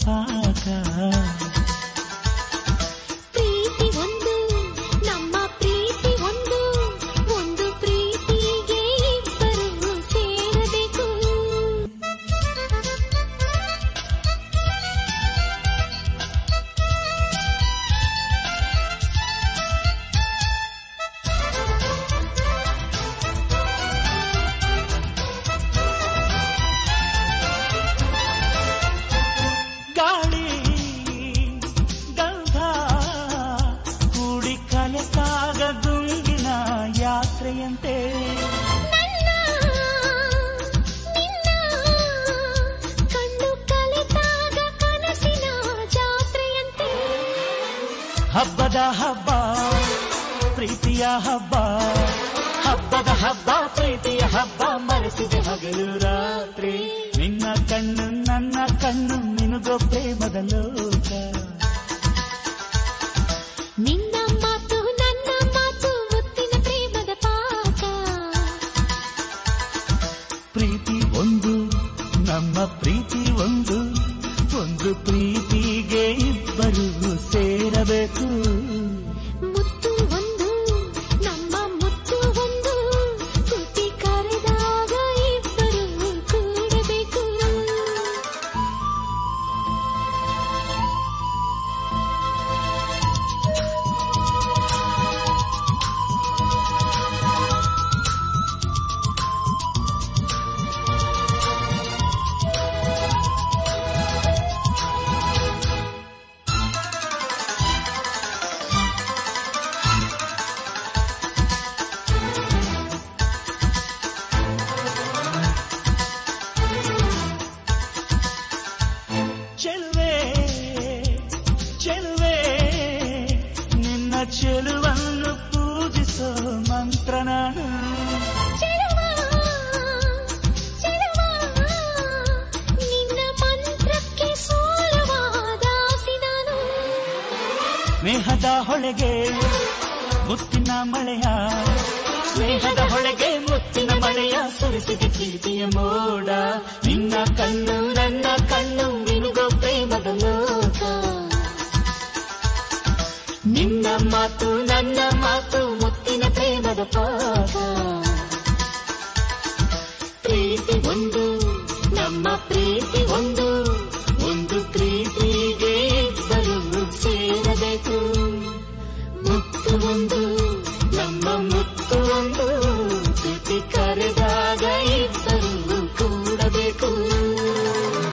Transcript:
ಪಾಕ. ಪ್ರೀತಿ ಒಂದು ನಮ್ಮ ಪ್ರೀತಿ ಒಂದು ಒಂದು ಪ್ರೀತಿಗೆ ಇಬ್ಬರು ಸೇರಬೇಕು. ಗಾಳಿ ಗಂಧ ಕೂಡಿ ಕಲೆತಾಗ ಗುಂಗಿನ ಯಾತ್ರೆಯಂತೆ ಕಣ್ಣು ಕಲೆತಾಗ ಕನಸಿನ ಜಾತ್ರೆಯಂತೆ. ಹಬ್ಬದ ಹಬ್ಬ ಪ್ರೀತಿಯ ಹಬ್ಬ, ಹಬ್ಬದ ಹಬ್ಬ ಪ್ರೀತಿಯ ಹಬ್ಬ, ಮರೆಸಿದೆ ಹಗಲು ರಾತ್ರಿ. ನಿನ್ನ ಕಣ್ಣು ನನ್ನ ಕಣ್ಣು ನಿನಗೋ ಪ್ರೇಮದ ಲೋಕ. ನಿನ್ನ ಮಾತು ನನ್ನ ಮಾತು ಮುತ್ತಿನ ಪ್ರೇಮದ ಪಾಕ. ಪ್ರೀತಿ ಒಂದು ನಮ್ಮ ಪ್ರೀತಿ ಒಂದು ಒಂದು ಪ್ರೀತಿಗೆ ಇಬ್ಬರು ಸೇರಬೇಕು. ಮುತ್ತು ಒಂದು ನಮ್ಮ ಮುತ್ತು ಒಂದು ತುಟಿ ಕರೆದಾಗ ಇಬ್ಬರು ಕೂಡಬೇಕು. ಚೆಲುವೆ ಚೆಲುವೆ ನಿನ್ನ ಚೆಲುವನ್ನು ಪೂಜಿಸೋ ಮಂತ್ರ ನಾನು. ಚೆಲುವ ಚೆಲುವ ನಿನ್ನ ಮಂತ್ರಕ್ಕೆ ಸೋಲುವ ದಾಸಿ ನಾನು. ಸ್ನೇಹದ ಹೊಳೆಗೆ ಮುತ್ತಿನ ಮಳೆಯ, ಸ್ನೇಹದ ಹೊಳೆಗೆ ಮುತ್ತಿನ ಮಳೆಯ ಸುರಿಸಿದ ಪ್ರೀತಿಯ ಮೋಡ. ನಿನ್ನ ಕಣ್ಣು ನನ್ನ ಕಣ್ಣು ನಿನಗೋ ಪ್ರೇಮದ ಲೋಕ. ನಿನ್ನ ಮಾತು ನನ್ನ ಮಾತು ಮುತ್ತಿನ ಪ್ರೇಮದ ಪಾಕ. ಪ್ರೀತಿ ಒಂದು ನಮ್ಮ ಪ್ರೀತಿ ಒಂದು ಒಂದು ಪ್ರೀತಿಗೆ ಇಬ್ಬರು ಸೇರಬೇಕು. ಮುತ್ತು ಒಂದು ನಮ್ಮ